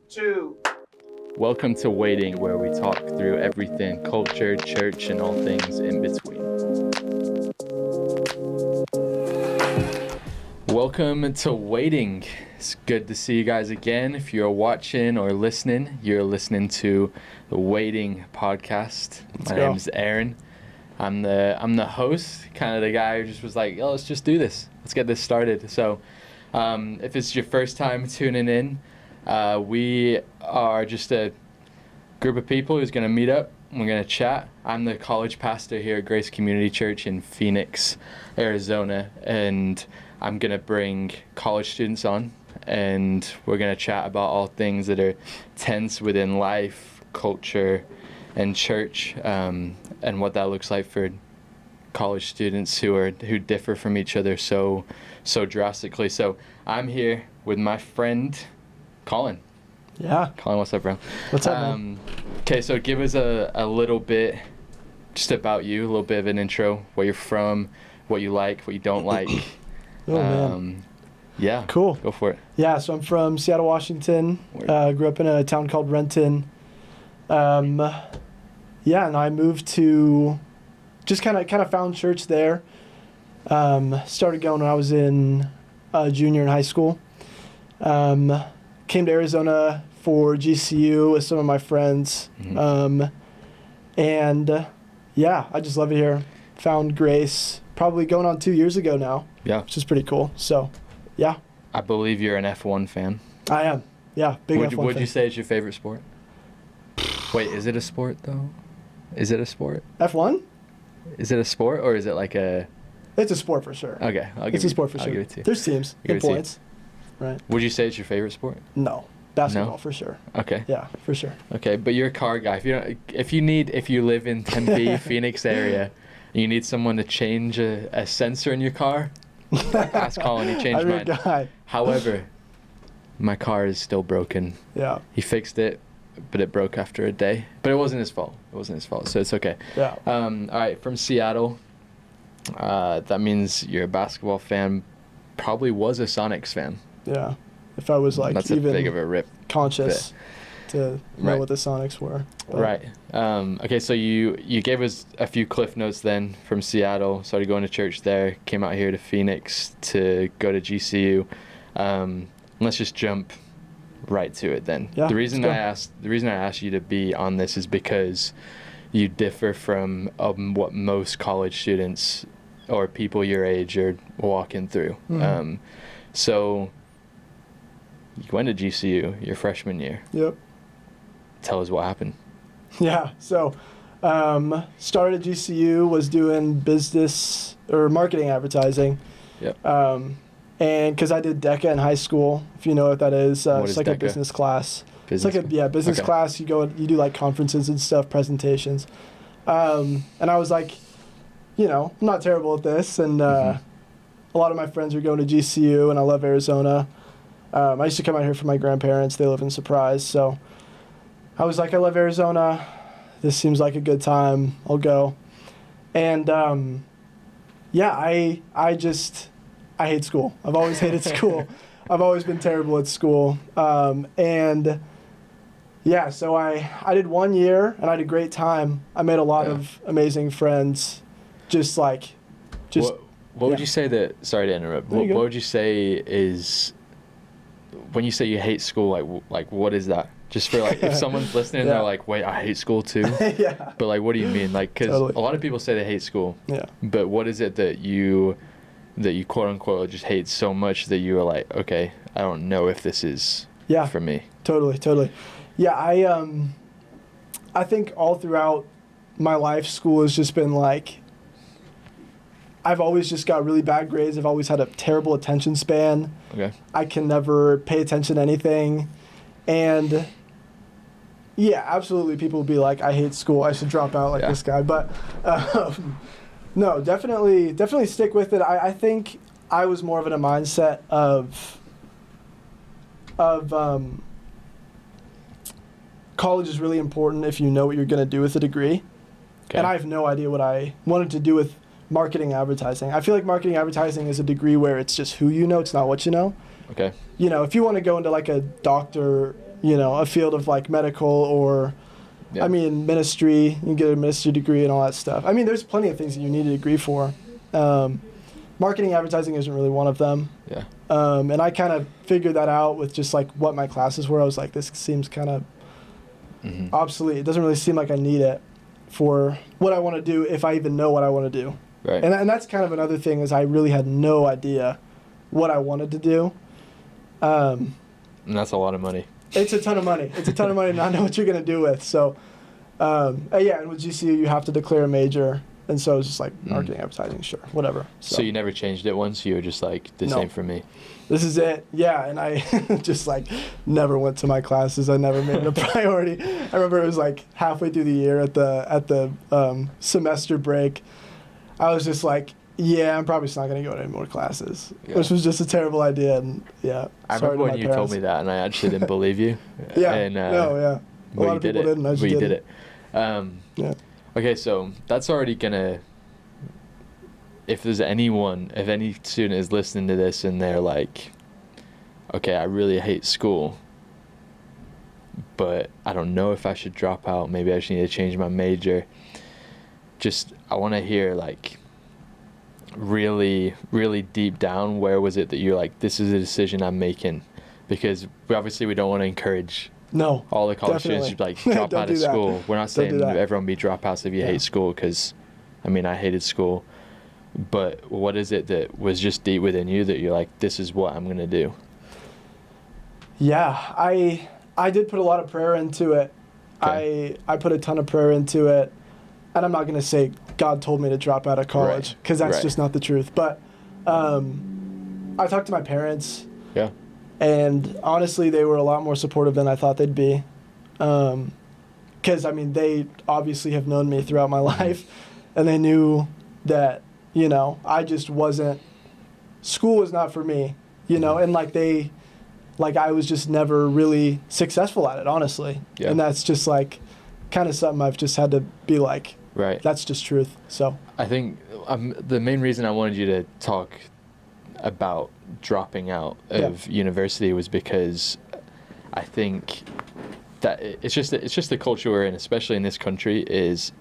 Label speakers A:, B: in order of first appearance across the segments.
A: 2.
B: Welcome to Waiting, where we talk through everything culture, church, and all things in between. Welcome to Waiting. It's good to see you guys again. If you're watching or listening, you're listening to the Waiting podcast. My name's Aaron. I'm the host, kind of the guy who just was like, let's just do this. Let's get this started. So if it's your first time tuning in, we are just a group of people who's going to meet up. We're going to chat. I'm the college pastor here at Grace Community Church in Phoenix, Arizona, and I'm going to bring college students on, and we're going to chat about all things that are tense within life, culture, and church, and what that looks like for college students who differ from each other so drastically. So I'm here with my friend Colin.
C: Yeah.
B: Colin, what's up, bro?
C: What's up, man?
B: Okay, so give us a little bit just about you, a little bit of an intro, where you're from, what you like, what you don't like.
C: Man.
B: Yeah.
C: Cool.
B: Go for it.
C: Yeah, so I'm from Seattle, Washington. Grew up in a town called Renton. And I moved to, just kind of found church there. Started going when I was in junior in high school. Came to Arizona for GCU with some of my friends.
B: Mm-hmm.
C: I just love it here. Found Grace probably going on 2 years ago now.
B: Yeah.
C: Which is pretty cool. So, yeah.
B: I believe you're an F1 fan.
C: I am. Yeah, big F1 fan.
B: Would you say it's your favorite sport? Wait, is it a sport, though? Is it a sport?
C: F1?
B: Is it a sport, or is it like a...
C: It's a sport for sure.
B: Okay,
C: it's a sport for sure.
B: I'll give it to you.
C: There's teams and points. Right.
B: Would you say it's your favorite sport?
C: No. Basketball,
B: No?
C: for sure.
B: Okay.
C: Yeah, for sure.
B: Okay, but you're a car guy. If you live in Tempe, Phoenix area, and you need someone to change a sensor in your car, ask Colin. He changed mine.
C: Guy.
B: However, my car is still broken.
C: Yeah.
B: He fixed it, but it broke after a day. But it wasn't his fault. So it's okay.
C: Yeah.
B: All right, from Seattle. That means you're a basketball fan. Probably was a Sonics fan.
C: Yeah. If I was
B: That's
C: even
B: a big of a rip.
C: conscious to know
B: Right.
C: what the Sonics were. But
B: Right. Okay, so you gave us a few cliff notes then from Seattle, started going to church there, came out here to Phoenix to go to GCU. Let's just jump right to it then.
C: Yeah,
B: The reason
C: let's
B: I asked you to be on this is because you differ from what most college students or people your age are walking through.
C: Mhm.
B: So you went to GCU your freshman year.
C: Yep.
B: Tell us what happened.
C: Yeah. So, started at GCU, was doing business or marketing advertising.
B: Yep.
C: And because I did DECA in high school, if you know what that is,
B: What
C: it's
B: is
C: like
B: DECA?
C: a business class.
B: Business
C: It's like a business
B: Okay.
C: class. You do like conferences and stuff, presentations. And I was like, I'm not terrible at this. And a lot of my friends are going to GCU, and I love Arizona. I used to come out here for my grandparents. They live in Surprise. So I was like, I love Arizona. This seems like a good time. I'll go. And I hate school. I've always hated school. I've always been terrible at school. So I did 1 year, and I had a great time. I made a lot of amazing friends.
B: What would you say that, sorry to interrupt, what would you say is, when you say you hate school, like what is that? Just for if someone's listening, they're like, wait, I hate school too?
C: Yeah.
B: But what do you mean? Because
C: Totally.
B: a lot of people say they hate school.
C: Yeah.
B: But what is it that you quote unquote just hate so much that you are like, okay, I don't know if this is for me?
C: Totally. Yeah, I think all throughout my life, school has just been I've always just got really bad grades. I've always had a terrible attention span.
B: Okay.
C: I can never pay attention to anything. And yeah, absolutely people will be like, I hate school. I should drop out this guy. But no, definitely stick with it. I think I was more of in a mindset of college is really important if you know what you're going to do with a degree. Okay. And I have no idea what I wanted to do with marketing advertising. I feel like marketing advertising is a degree where it's just who you know, it's not what you know.
B: Okay.
C: You know, if you want to go into like a doctor a field of like medical or,
B: Yeah.
C: ministry. You can get a ministry degree and all that stuff. There's plenty of things that you need a degree for. Marketing, advertising isn't really one of them.
B: Yeah.
C: And I kind of figured that out with just like what my classes were. I was like, this seems kind of obsolete. It doesn't really seem like I need it for what I want to do, if I even know what I want to do.
B: Right.
C: And that's kind of another thing, is I really had no idea what I wanted to do.
B: And that's a lot of money.
C: It's a ton of money. It's a ton of money to not know what you're going to do with. So, and with GCU, you have to declare a major. And so it's just like marketing, advertising, sure, whatever.
B: So you never changed it once? You were just like, this ain't for me?
C: This is it. Yeah, and I just like never went to my classes. I never made it a priority. I remember it was like halfway through the year at the semester break. I was just like, yeah, I'm probably just not going to go to any more classes, which was just a terrible idea. And
B: I remember when you told me that, and I actually didn't believe you.
C: Yeah.
B: And,
C: A lot of people didn't. I just
B: but you
C: did
B: it.
C: Yeah.
B: Okay, so that's already gonna. If any student is listening to this and they're like, okay, I really hate school, but I don't know if I should drop out. Maybe I just need to change my major. I want to hear like really, really deep down, where was it that you're like, this is a decision I'm making? Because we don't want to encourage all the college students to like drop out of school. We're not saying everyone be dropouts if you hate school, because I hated school. But what is it that was just deep within you that you're like, this is what I'm going to do?
C: Yeah, I did put a lot of prayer into it.
B: Okay.
C: I put a ton of prayer into it. And I'm not going to say God told me to drop out of college, because that's just not the truth. But I talked to my parents.
B: Yeah.
C: And honestly, they were a lot more supportive than I thought they'd be. Because, they obviously have known me throughout my life. And they knew that, I just wasn't, school was not for me, and I was just never really successful at it, honestly.
B: Yeah.
C: And that's just like kind of something I've just had to be like, that's just truth. So
B: I think the main reason I wanted you to talk about dropping out of university was because I think that it's just the culture we're in, especially in this country, is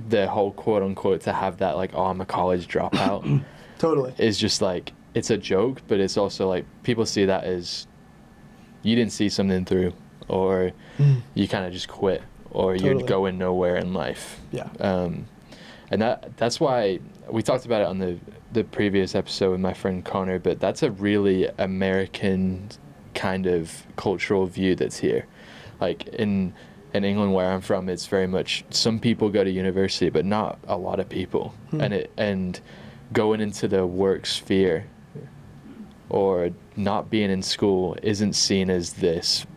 B: the whole quote unquote to have that like, oh, I'm a college dropout.
C: Totally.
B: Is just like, it's a joke, but it's also like people see that as you didn't see something through, or you kind of just quit, or you're going nowhere in life.
C: Yeah.
B: And that's why we talked about it on the previous episode with my friend Connor, but that's a really American kind of cultural view that's here. Like in England, where I'm from, it's very much some people go to university, but not a lot of people. And going into the work sphere or not being in school isn't seen as this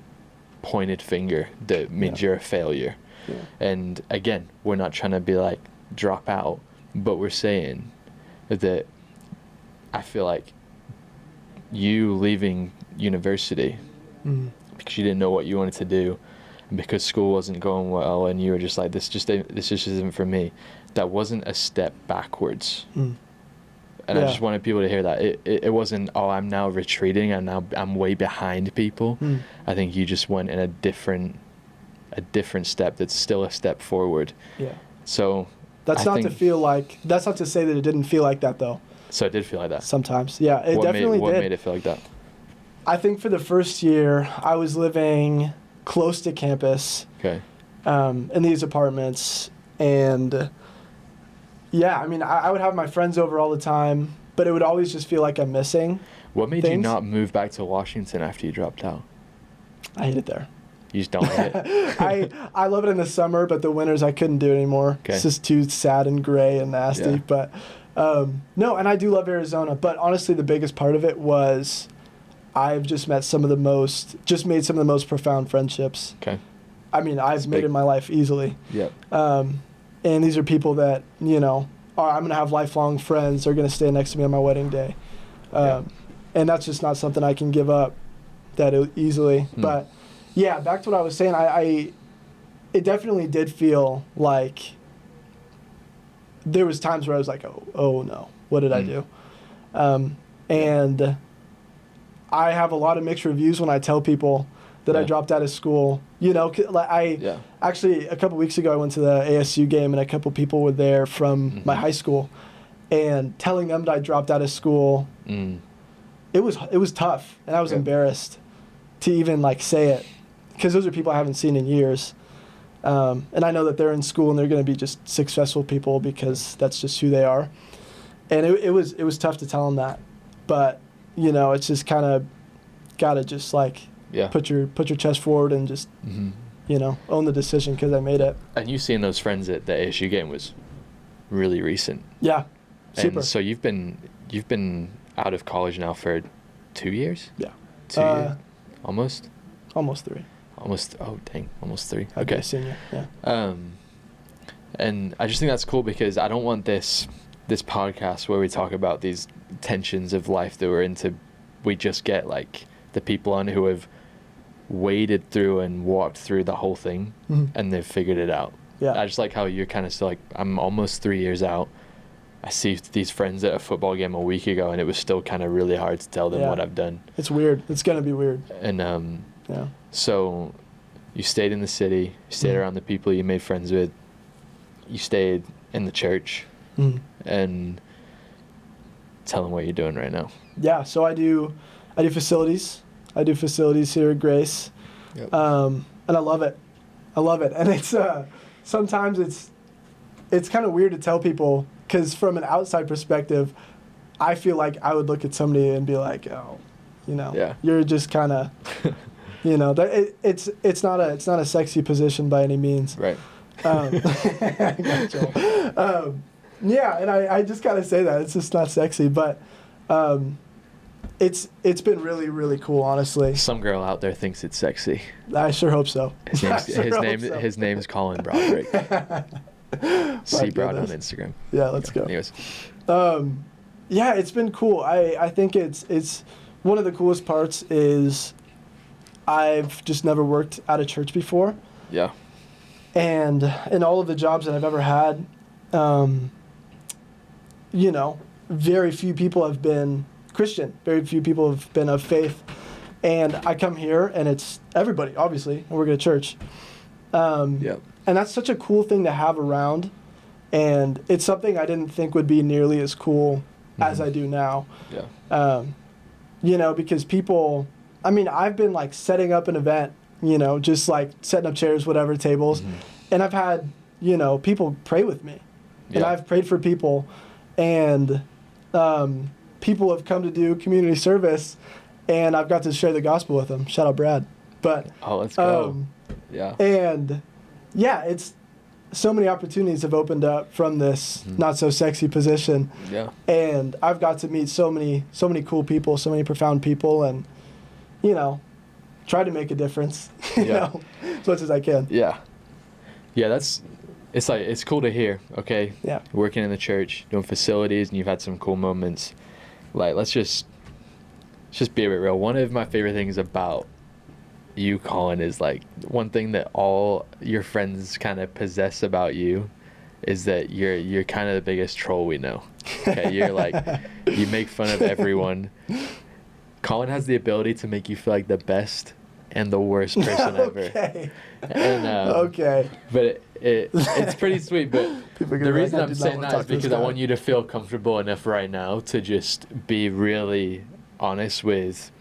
B: pointed finger that means you're a failure. Yeah. And again, we're not trying to be like drop out, but we're saying that I feel like you leaving university because you didn't know what you wanted to do, and because school wasn't going well, and you were just like, this just isn't for me. That wasn't a step backwards. And I just wanted people to hear that it wasn't, oh, I'm now retreating, and now I'm way behind people. I think you just went in a different step that's still a step forward. Yeah. So
C: that's not to say that it didn't feel like that, though.
B: So it did feel like that.
C: Sometimes, yeah, it definitely did.
B: What made it feel like that?
C: I think for the first year, I was living close to campus.
B: Okay.
C: In these apartments, and yeah, I would have my friends over all the time, but it would always just feel like I'm missing.
B: What made you not move back to Washington after you dropped out?
C: I hate it there.
B: You just don't like
C: it? I love it in the summer, but the winters I couldn't do it anymore. Okay. It's just too sad and gray and nasty. Yeah. But no, and I do love Arizona. But honestly, the biggest part of it was I've just made some of the most profound friendships.
B: Okay.
C: I've made in my life easily.
B: Yep.
C: And these are people that, I'm going to have lifelong friends. They're going to stay next to me on my wedding day. And that's just not something I can give up that easily. But, yeah, back to what I was saying, it definitely did feel like there was times where I was like, oh no, what did I do? And I have a lot of mixed reviews when I tell people that I dropped out of school. You know, actually a couple weeks ago I went to the ASU game and a couple people were there from my high school, and telling them that I dropped out of school. It was tough, and I was embarrassed to even like say it, because those are people I haven't seen in years. And I know that they're in school and they're going to be just successful people because that's just who they are. And it was tough to tell them that, but you know, it's just kind of gotta just like put your chest forward and just you know, own the decision because I made it.
B: And you seeing those friends at the ASU game was really recent.
C: Yeah, super.
B: And so you've been out of college now for 2 years.
C: Yeah,
B: 2 years, almost
C: 3.
B: Almost almost 3.
C: I'd be
B: Okay.
C: a senior. Yeah.
B: And I just think that's cool because I don't want this podcast where we talk about these tensions of life that we're into. We just get like the people on who have waded through and walked through the whole thing and they've figured it out.
C: Yeah.
B: I just like how you're kind of still like, I'm almost 3 years out. I see these friends at a football game a week ago and it was still kind of really hard to tell them what I've done.
C: It's weird. It's going to be weird.
B: And so you stayed in the city, you stayed around the people you made friends with, you stayed in the church, and tell them what you're doing right now. Yeah,
C: so I do facilities. I do facilities here at Grace, and I love it. And it's sometimes it's kind of weird to tell people because from an outside perspective, I feel like I would look at somebody and be like, oh, you know, you're just kind of, you know, it's not a sexy position by any means.
B: Right.
C: Yeah, and I just gotta say that it's just not sexy, but it's been really, really cool, honestly.
B: Some girl out there thinks it's sexy.
C: I sure hope so.
B: His name's Colin Broderick. C Broad on Instagram.
C: Yeah, let's go.
B: Anyways,
C: yeah, it's been cool. I think it's one of the coolest parts is I've just never worked at a church before.
B: Yeah.
C: And in all of the jobs that I've ever had, you know, very few people have been Christian. Very few people have been of faith. And I come here, and it's everybody, obviously, and work at a church. And that's such a cool thing to have around. And it's something I didn't think would be nearly as cool as I do now.
B: Yeah.
C: You know, because people, I mean, I've been, like, setting up an event, you know, just, like, setting up chairs, whatever, tables. And I've had, you know, people pray with me. And I've prayed for people. And people have come to do community service, and I've got to share the gospel with them. Shout out Brad. But
B: let's go.
C: And yeah, it's so many opportunities have opened up from this not so sexy position.
B: Yeah.
C: And I've got to meet so many cool people, so many profound people, and you know, try to make a difference. You know, as much as I can.
B: Yeah. Yeah, it's cool to hear, okay?
C: Yeah.
B: Working in the church, doing facilities, and you've had some cool moments. Like, let's just be a bit real. One of my favorite things about you, Colin, is like one thing that all your friends kind of possess about you is that you're kind of the biggest troll we know. Okay, you're like, you make fun of everyone. Colin has the ability to make you feel like the best and the worst person ever. And, but it's pretty sweet. But the reason I'm saying that is because I want you to feel comfortable enough right now to just be really honest with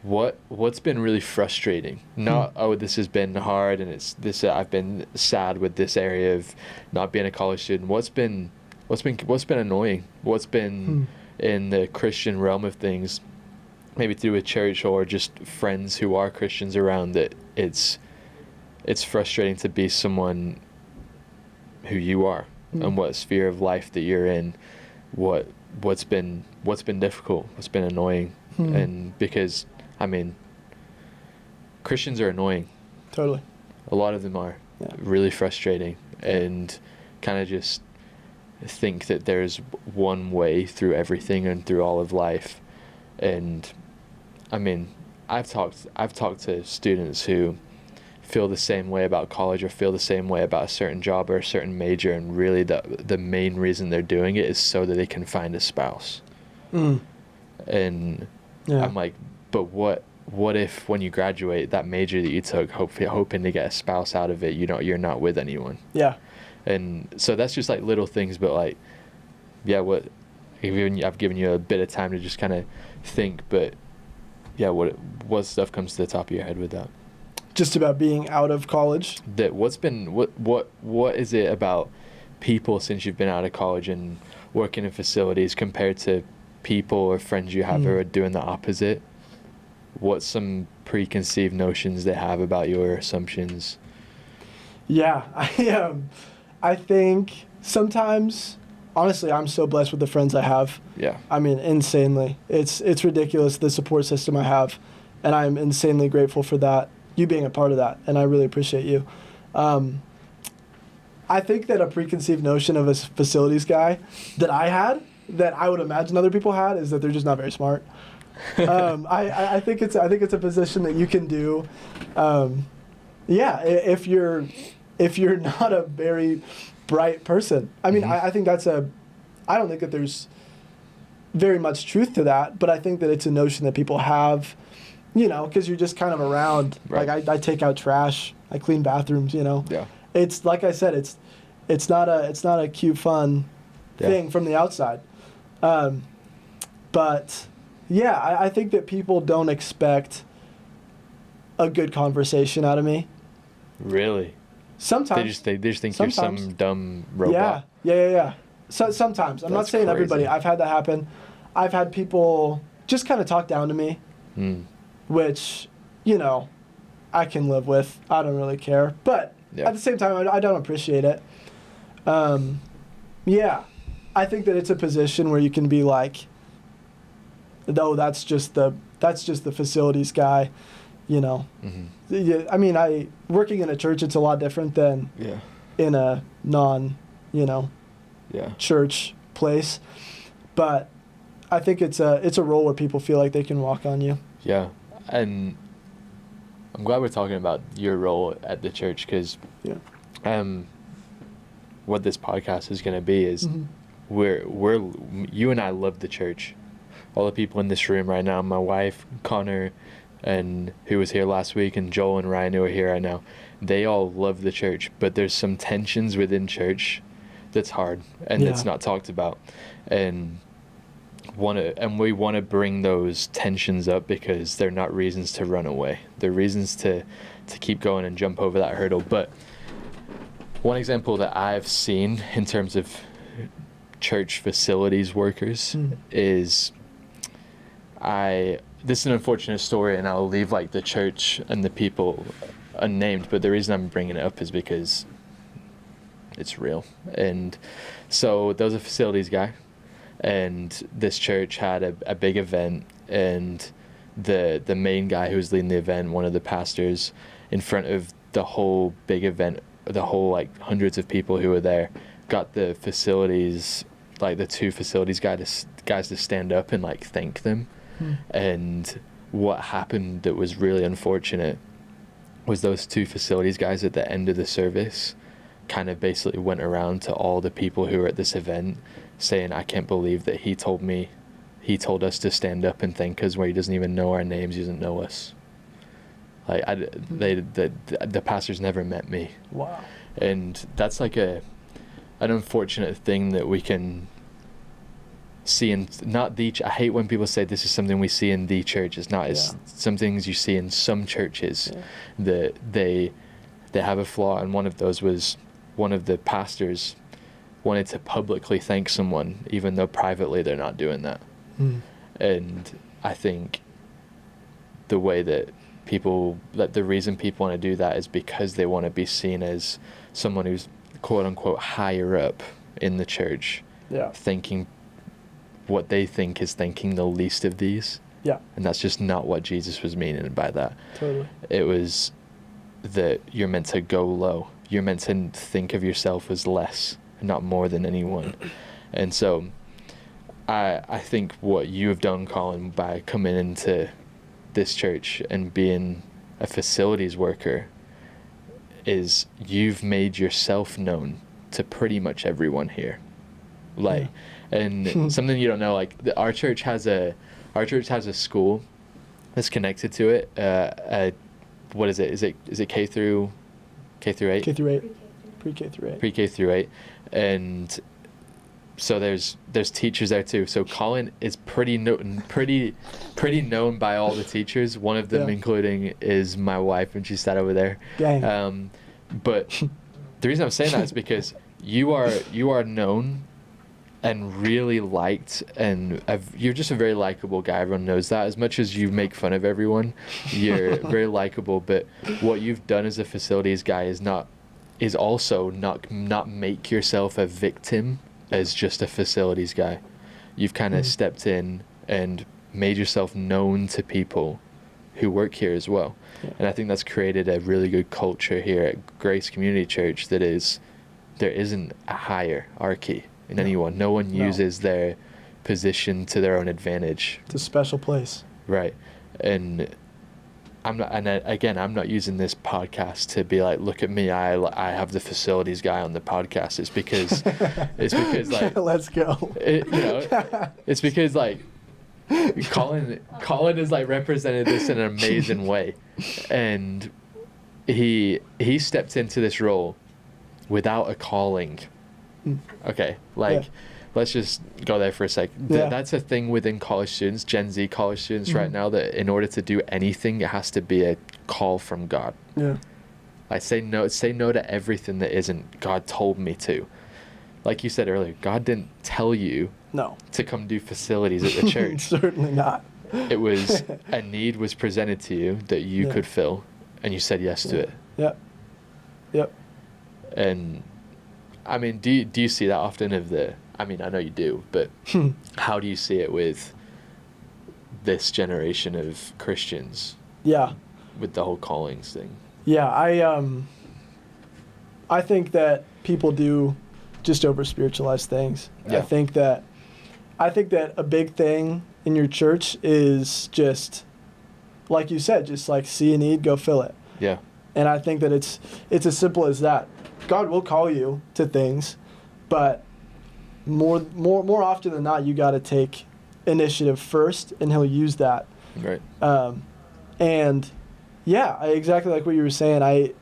B: what's been really frustrating. Not this has been hard and it's this I've been sad with this area of not being a college student. What's been annoying? What's been in the Christian realm of things? Maybe through a church or just friends who are Christians around that it's frustrating to be someone who you are and what sphere of life that you're in, what's been difficult, what's been annoying. And because I mean, Christians are annoying.
C: Totally.
B: A lot of them are really frustrating and kind of just think that there's one way through everything and through all of life. And I mean, I've talked to students who feel the same way about college or feel the same way about a certain job or a certain major, and really the main reason they're doing it is so that they can find a spouse. And I'm like, but what what if when you graduate, that major that you took, hoping to get a spouse out of it, you're not with anyone?
C: Yeah.
B: And so that's just like little things, but like, yeah, I've given you a bit of time to just kind of think, but yeah, what stuff comes to the top of your head with that?
C: Just about being out of college.
B: What is it about people since you've been out of college and working in facilities compared to people or friends you have who are doing the opposite? What's some preconceived notions they have about your assumptions?
C: Yeah, I think sometimes, honestly, I'm so blessed with the friends I have.
B: Yeah.
C: I mean, insanely. It's ridiculous, the support system I have, and I'm insanely grateful for that, you being a part of that, and I really appreciate you. I think that a preconceived notion of a facilities guy that I had, that I would imagine other people had, is that they're just not very smart. I think it's a position that you can do. If you're not a very bright person. I mean, I think I don't think that there's very much truth to that, but I think that it's a notion that people have, because you're just kind of around.
B: Right.
C: Like I take out trash, I clean bathrooms,
B: Yeah.
C: It's like I said, it's not a cute, fun thing from the outside. But yeah, I think that people don't expect a good conversation out of me.
B: Really?
C: Sometimes.
B: They just think you're some dumb robot.
C: Yeah. So sometimes. I'm not saying
B: crazy.
C: everybody. I've had that happen. I've had people just kind of talk down to me, which, I can live with. I don't really care. But at the same time, I don't appreciate it. I think that it's a position where you can be like, no, that's just the facilities guy, I mean, working in a church, it's a lot different than in a non, church place. But I think it's a role where people feel like they can walk on you. Yeah.
B: And I'm glad we're talking about your role at the church, because what this podcast is going to be is you and I love the church. All the people in this room right now, my wife, Connor, and who was here last week, and Joel and Ryan, who are here right now, they all love the church, but there's some tensions within church that's hard and it's not talked about. And we want to bring those tensions up because they're not reasons to run away. They're reasons to keep going and jump over that hurdle. But one example that I've seen in terms of church facilities workers is this is an unfortunate story, and I'll leave like the church and the people unnamed, but the reason I'm bringing it up is because it's real. And so there was a facilities guy, and this church had a big event, and the main guy who was leading the event, one of the pastors, in front of the whole big event, the whole like hundreds of people who were there, got the facilities, like the two facilities guys to stand up and like thank them. And what happened that was really unfortunate was those two facilities guys at the end of the service kind of basically went around to all the people who were at this event saying, I can't believe that he told us to stand up and thank us where he doesn't even know our names, he doesn't know us. Like the pastors never met me.
C: Wow. And
B: that's like an unfortunate thing that we can see in I hate when people say this is something we see in the church. It's not. It's some things you see in some churches that they have a flaw, and one of those was one of the pastors wanted to publicly thank someone even though privately they're not doing that. And I think the reason people want to do that is because they want to be seen as someone who's quote unquote higher up in the church, thinking what they think is thanking the least of these. Yeah. And that's just not what Jesus was meaning by that. Totally. It was that you're meant to go low. You're meant to think of yourself as less, not more than anyone. And so I think what you have done, Colin, by coming into this church and being a facilities worker is you've made yourself known to pretty much everyone here. And something you don't know, like our church has a school that's connected to it. What is it? Is it K through 8?
C: K through 8. Pre-K through 8.
B: Pre-K through 8. And so there's teachers there too. So Colin is pretty known by all the teachers. One of them, including, is my wife, and she sat over there.
C: Dang.
B: But the reason I'm saying that is because you are known and really liked, and you're just a very likable guy. Everyone knows that. As much as you make fun of everyone, you're very likable. But what you've done as a facilities guy is also not make yourself a victim as just a facilities guy. You've kind of stepped in and made yourself known to people who work here as well. Yeah. And I think that's created a really good culture here at Grace Community Church there isn't a hierarchy in anyone. No one uses their position to their own advantage.
C: It's a special place. Right.
B: And I'm not using this podcast to be like, look at me, I have the facilities guy on the podcast. It's because like
C: let's go.
B: It's because like Colin has like represented this in an amazing way, and he stepped into this role without a calling. Okay, like let's just go there for a sec. That's a thing within college students, Gen Z college students right now, that in order to do anything, it has to be a call from God.
C: Yeah.
B: Like say no to everything that isn't God told me to. Like you said earlier, God didn't tell you to come do facilities at the church.
C: Certainly not.
B: It was a need was presented to you that you could fill, and you said yes to it.
C: Yep.
B: And I mean, do you see that often I mean, I know you do, but how do you see it with this generation of Christians?
C: Yeah.
B: With the whole callings thing.
C: Yeah, I think that people do just over spiritualize things. Yeah. I think that a big thing in your church is just, like you said, just like see a need, go fill it.
B: Yeah.
C: And I think that it's as simple as that. God will call you to things, but more often than not, you got to take initiative first, and He'll use that.
B: Right.
C: And yeah, exactly like what you were saying.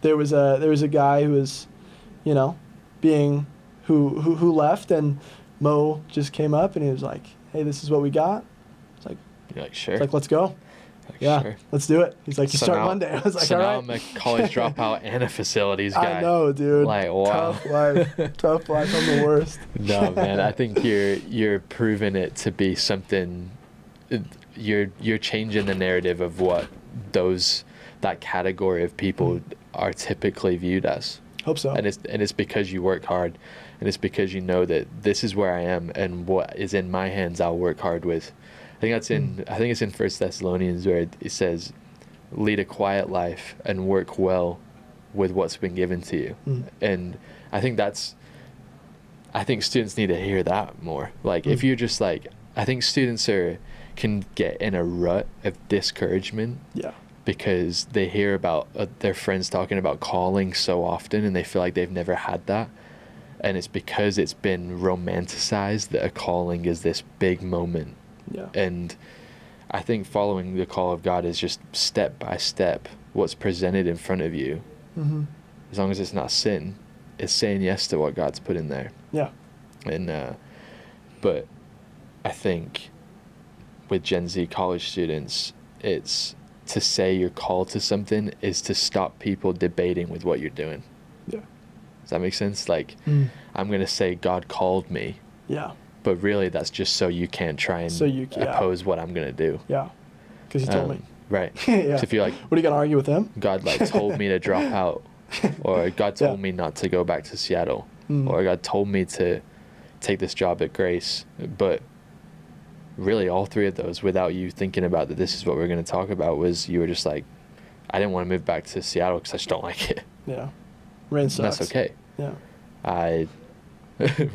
C: There was a guy who was, who left, and Mo just came up and he was like, "Hey, this is what we got." It's like,
B: you're like, sure.
C: It's like, let's go. Like, yeah, sure. Let's do it. He's like, you start Monday. I was like, all right.
B: So now I'm a college dropout and a facilities guy.
C: I know, dude.
B: Like, wow.
C: Tough life. I'm the worst.
B: No, man. I think you're proving it to be something. You're changing the narrative of what that category of people are typically viewed as.
C: Hope so.
B: And it's because you work hard, and it's because you know that this is where I am, and what is in my hands I'll work hard with. I think it's in 1 Thessalonians where it says, lead a quiet life and work well with what's been given to you. And I think students need to hear that more. Like if you're just like, I think students can get in a rut of discouragement.
C: Yeah.
B: Because they hear about their friends talking about calling so often, and they feel like they've never had that. And it's because it's been romanticized that a calling is this big moment.
C: Yeah.
B: And I think following the call of God is just step by step what's presented in front of you. As long as it's not sin, it's saying yes to what God's put in there.
C: Yeah.
B: And but I think with Gen Z college students, it's to say you're called to something is to stop people debating with what you're doing.
C: Yeah.
B: Does that make sense? Like I'm going to say God called me.
C: Yeah.
B: But really, that's just so you can't try and oppose what I'm going to do.
C: Yeah, because He told me.
B: Right.
C: Yeah.
B: So if you're like...
C: What, are you going to argue with Him?
B: God told me to drop out. Or God told me not to go back to Seattle. Or God told me to take this job at Grace. But really, all three of those, without you thinking about that this is what we're going to talk about, was you were just like, I didn't want to move back to Seattle because I just don't like it.
C: Yeah. Rain sucks.
B: And that's okay.
C: Yeah.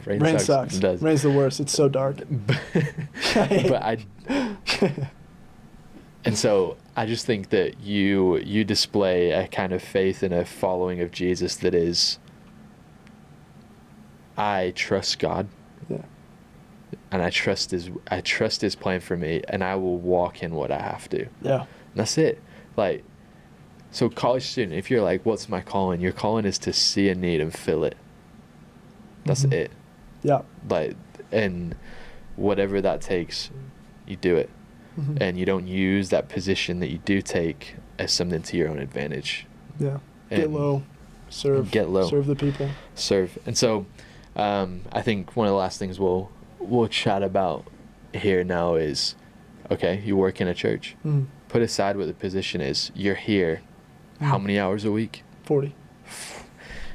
B: Rain sucks. It does.
C: Rain's the worst. It's so dark.
B: And so I just think that you display a kind of faith and a following of Jesus that is, I trust God.
C: Yeah.
B: and I trust his plan for me, and I will walk in what I have to.
C: Yeah.
B: And that's it. Like, so college student, if you're like, what's my calling? Your calling is to see a need and fill it. That's it.
C: Yeah.
B: Like, and whatever that takes, you do it. And you don't use that position that you do take as something to your own advantage.
C: Yeah. Get low. Serve.
B: Get low.
C: Serve the people.
B: Serve. And so I think one of the last things we'll chat about here now is, okay, you work in a church. Put aside what the position is. You're here how many hours a week?
C: 40.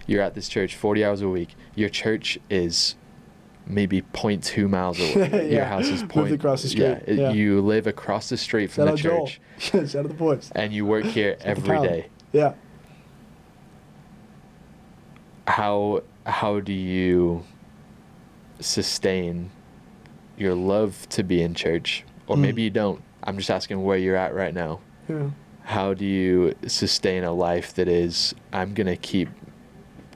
B: You're at this church 40 hours a week. Your church is maybe 0.2 miles away. Your house is
C: Live across the street.
B: Yeah, you live across the street from the church.
C: Shout out the boys.
B: And you work here every day.
C: Yeah.
B: How do you sustain your love to be in church? Or maybe you don't. I'm just asking where you're at right now.
C: Yeah.
B: How do you sustain a life that is, I'm going to keep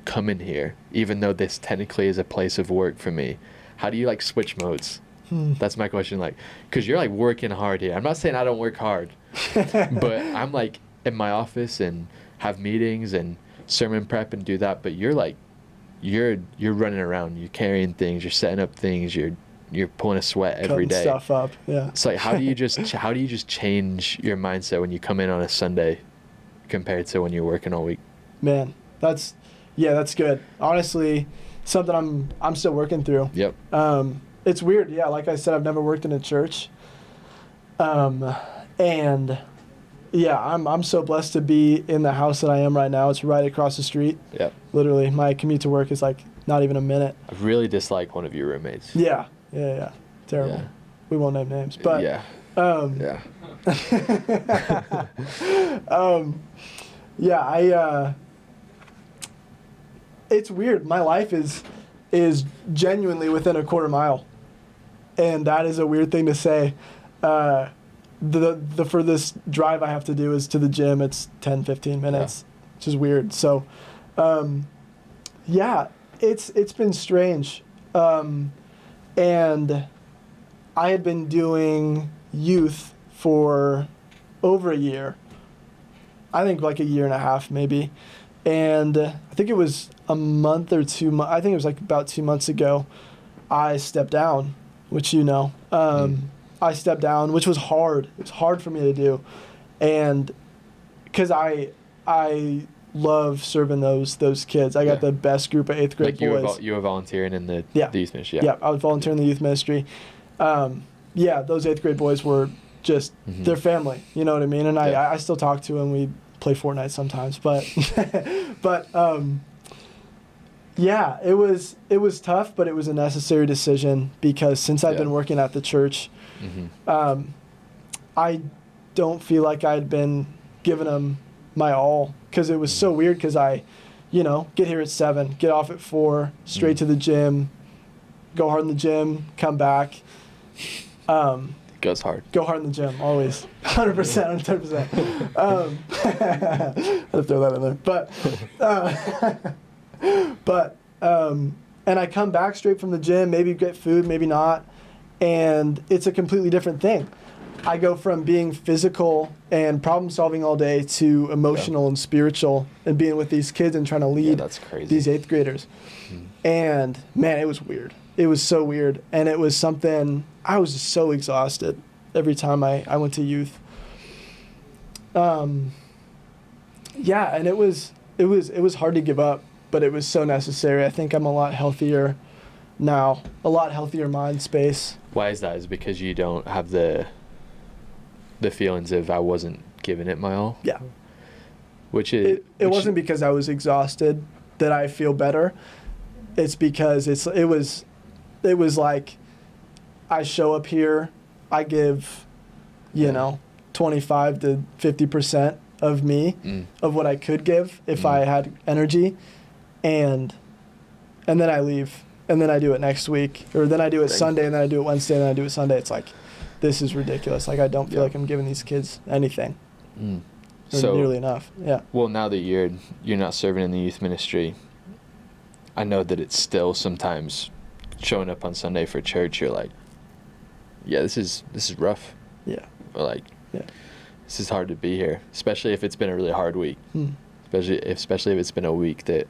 B: coming here, even though this technically is a place of work for me? How do you like switch modes? That's my question. Like, because you're like working hard here. I'm not saying I don't work hard, but I'm like in my office and have meetings and sermon prep and do that. But you're like, you're running around, you're carrying things, you're setting up things, you're pulling a sweat every day.
C: Cutting stuff up. Yeah.
B: It's like, how do you just change your mindset when you come in on a Sunday compared to when you're working all week?
C: Man, that's good. Honestly, something I'm still working through.
B: Yep.
C: It's weird. Yeah, like I said, I've never worked in a church. And yeah, I'm so blessed to be in the house that I am right now. It's right across the street.
B: Yep.
C: Literally, my commute to work is like not even a minute.
B: I really dislike one of your roommates.
C: Yeah. Terrible.
B: Yeah.
C: We won't name names, but
B: yeah.
C: Yeah, it's weird. My life is genuinely within a quarter mile, and that is a weird thing to say. The furthest drive I have to do is to the gym. It's 10-15 minutes, which is weird. So, it's been strange, and I had been doing youth for over a year. I think like a year and a half maybe. And I think it was a month or 2 months. I think it was like about 2 months ago. I stepped down, which I stepped down, which was hard. It was hard for me to do, and because I love serving those kids. I got the best group of 8th grade boys.
B: You were volunteering in the youth ministry.
C: Yeah, I was volunteering in the youth ministry. Those 8th grade boys were just their family. You know what I mean? And I still talk to them. We play Fortnite sometimes, but it was tough, but it was a necessary decision because since I've been working at the church, I don't feel like I'd been giving them my all, because it was so weird because I, get here at 7, get off at 4, straight to the gym, go hard in the gym, come back.
B: Goes hard.
C: Go hard in the gym, always. 100%, 110%. I had to throw that in there. And I come back straight from the gym, maybe get food, maybe not, and it's a completely different thing. I go from being physical and problem solving all day to emotional and spiritual and being with these kids and trying to lead these 8th graders. And man, it was weird. It was so weird. And it was something, I was just so exhausted every time I went to youth. And it was hard to give up, but it was so necessary. I think I'm a lot healthier now, a lot healthier mind space.
B: Why is that? Is it because you don't have the feelings of I wasn't giving it my all?
C: Yeah.
B: It
C: wasn't because I was exhausted that I feel better. It's because it was like I show up here, I give, 25 to 50% of me, of what I could give if I had energy, and then I leave, and then I do it next week, or then I do it Sunday, and then I do it Wednesday, and then I do it Sunday. It's like, this is ridiculous. Like, I don't feel like I'm giving these kids anything. So nearly enough. Yeah.
B: Well, now that you're not serving in the youth ministry, I know that it's still sometimes showing up on Sunday for church, you're like, yeah, this is rough.
C: Yeah.
B: Or like,
C: Yeah.
B: this is hard to be here, especially if it's been a really hard week. Especially if it's been a week that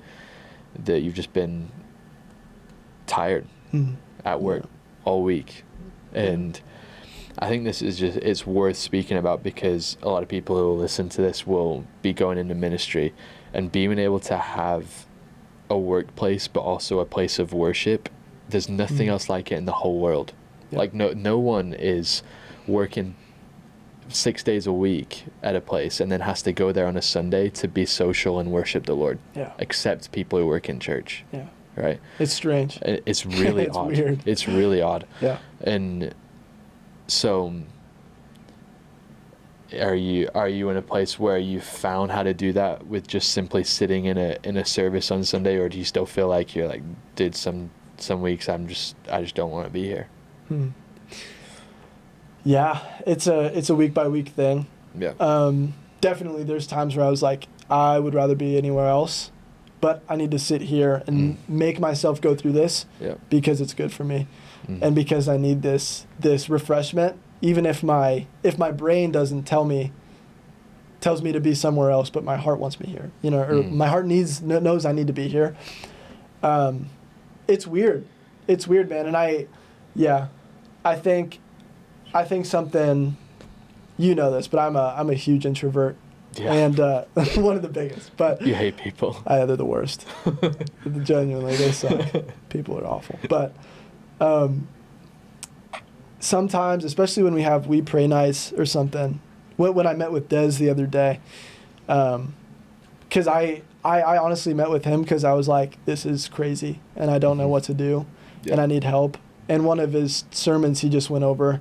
B: you've just been tired at work all week. And I think this is it's worth speaking about, because a lot of people who will listen to this will be going into ministry, and being able to have a workplace but also a place of worship, there's nothing else like it in the whole world. Like no one is working 6 days a week at a place and then has to go there on a Sunday to be social and worship the Lord. Except people who work in church. Right?
C: It's strange.
B: It's really
C: it's
B: odd.
C: Weird.
B: It's really odd. And so are you in a place where you found how to do that with just simply sitting in a service on Sunday, or do you still feel like you're like, dude, some weeks I just don't want to be here?
C: Yeah, it's a week by week thing. Definitely there's times where I was like, I would rather be anywhere else, but I need to sit here and make myself go through this because it's good for me. And because I need this refreshment, even if my brain doesn't tells me to be somewhere else, but my heart wants me here, or my heart knows I need to be here. It's weird. It's weird, man. And I think something, this, but I'm a huge introvert. And one of the biggest. But
B: you hate people.
C: They're the worst. Genuinely, they suck. People are awful. But sometimes, especially when we pray nights or something, when I met with Des the other day, because I honestly met with him because I was like, this is crazy and I don't know what to do and I need help. And one of his sermons he just went over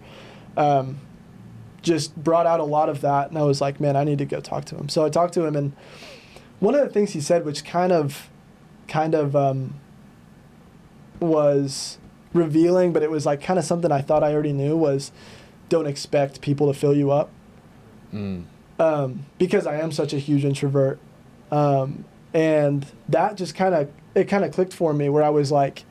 C: just brought out a lot of that, and I was like, man, I need to go talk to him. So I talked to him, and one of the things he said, which kind of was revealing, but it was like kind of something I thought I already knew, was don't expect people to fill you up. Because I am such a huge introvert. And that just kind of clicked for me, where I was like,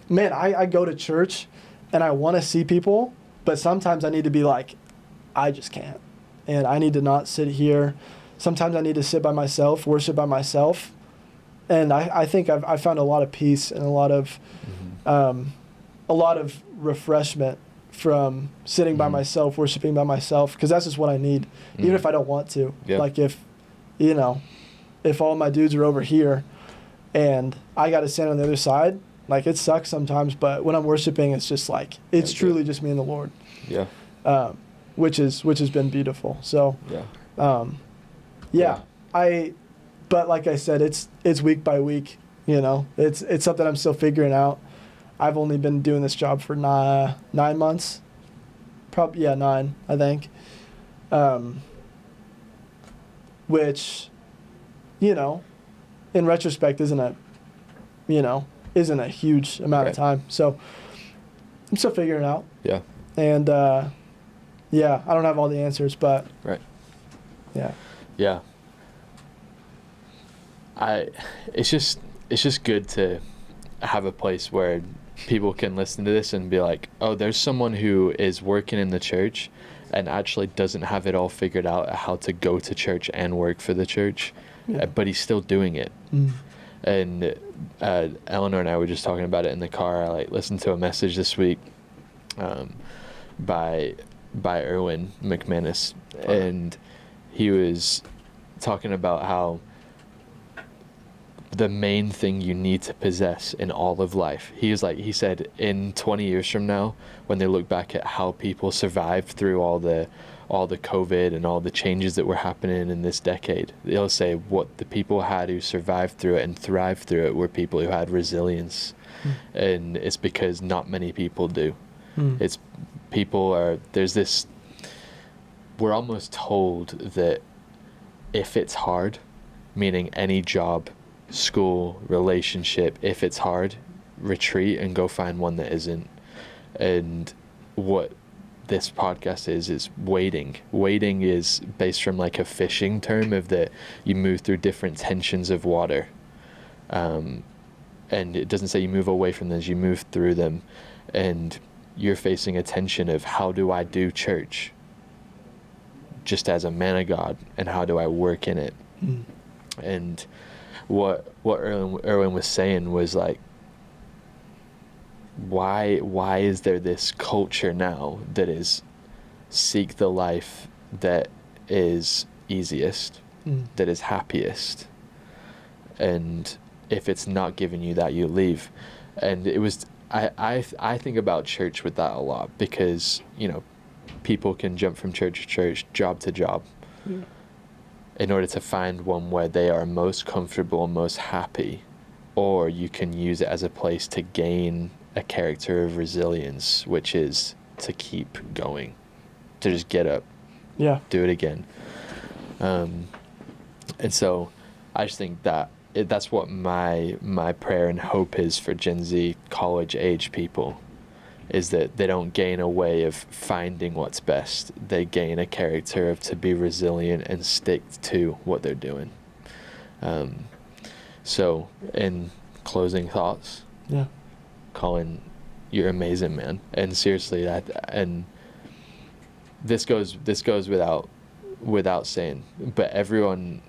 C: man, I go to church and I want to see people, but sometimes I need to be like, I just can't. And I need to not sit here. Sometimes I need to sit by myself, worship by myself. And I think I've found a lot of peace and a lot of refreshment from sitting by myself, worshiping by myself, because that's just what I need, even if I don't want to. Like if all my dudes are over here and I got to stand on the other side, like it sucks sometimes, but when I'm worshiping, it's just like, it's truly just me and the Lord. Which has been beautiful. So, but like I said, it's week by week, it's something I'm still figuring out. I've only been doing this job for 9 months, probably 9, I think. Which, in retrospect isn't a huge amount of time. So I'm still figuring it out. And, I don't have all the answers, but
B: it's just good to have a place where people can listen to this and be like, oh, there's someone who is working in the church and actually doesn't have it all figured out how to go to church and work for the church, but he's still doing it. And Eleanor and I were just talking about it in the car. I listened to a message this week by Erwin McManus, and he was talking about how the main thing you need to possess in all of life, he said in 20 years from now, when they look back at how people survived through all the COVID and all the changes that were happening in this decade, they'll say what the people had who survived through it and thrived through it were people who had resilience. And it's because not many people do. It's we're almost told that if it's hard, meaning any job, school, relationship, if it's hard, retreat and go find one that isn't. And what this podcast is wading. Wading is based from a fishing term of that you move through different tensions of water. And it doesn't say you move away from them, you move through them. And you're facing a tension of, how do I do church just as a man of God, and how do I work in it? And what Erwin was saying was like, why is there this culture now that is seek the life that is easiest, that is happiest, and if it's not giving you that, you leave. And it was, I think about church with that a lot, because, you know, people can jump from church to church, job to job, in order to find one where they are most comfortable, most happy, or you can use it as a place to gain a character of resilience, which is to keep going, to just get up, do it again. And so I just think that that's what my prayer and hope is for Gen Z college age people, is that they don't gain a way of finding what's best. They gain a character of to be resilient and stick to what they're doing. So in closing thoughts, Colin, you're amazing, man. And seriously, and this goes without saying, but everyone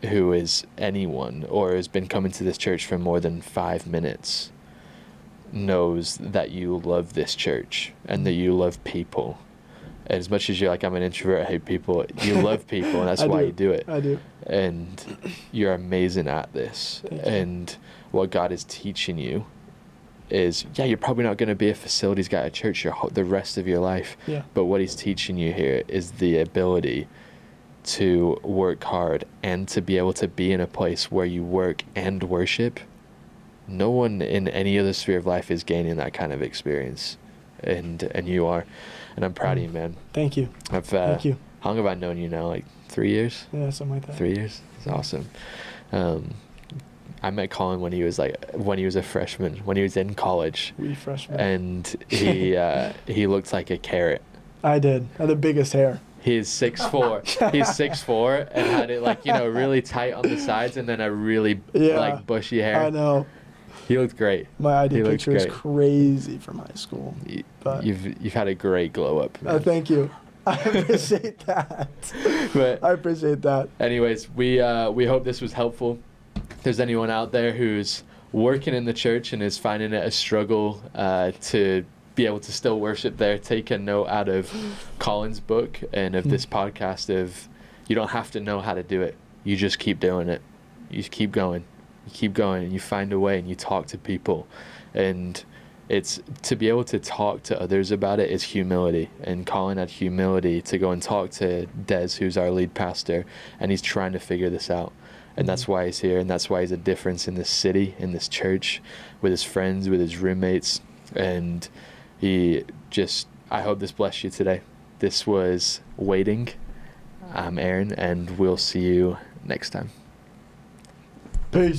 B: who is anyone or has been coming to this church for more than 5 minutes knows that you love this church and that you love people. And as much as you're like, I'm an introvert, I hate people, you love people, and that's why you do it.
C: I do.
B: And you're amazing at this.
C: Thank you.
B: And what God is teaching you is, you're probably not going to be a facilities guy at church the rest of your life. But what he's teaching you here is the ability to work hard and to be able to be in a place where you work and worship. No one in any other sphere of life is gaining that kind of experience, and you are, and I'm proud of you, man.
C: Thank you.
B: Thank you. How long have I known you now? Like 3 years?
C: Yeah, something like that.
B: 3 years. It's awesome. I met Colin when he was a freshman, when he was in college.
C: Wee freshman.
B: And he looked like a carrot.
C: I did. I had the biggest hair.
B: He's 6'4". He's 6'4" and had it like, really tight on the sides, and then a really like bushy hair.
C: I know.
B: He looked great.
C: My ID picture is crazy from high school. But
B: you've had a great glow up.
C: Thank you. I appreciate that.
B: But
C: I appreciate that.
B: Anyways, we hope this was helpful. If there's anyone out there who's working in the church and is finding it a struggle to be able to still worship there, take a note out of Colin's book and of this podcast of, you don't have to know how to do it. You just keep doing it. You just keep going. You keep going, and you find a way, and you talk to people. And it's to be able to talk to others about it is humility. And Colin had humility to go and talk to Des, who's our lead pastor, and he's trying to figure this out. And that's why he's here, and that's why he's a difference in this city, in this church, with his friends, with his roommates. And I hope this blessed you today. This was Waiting. I'm Aaron, and we'll see you next time.
C: Peace.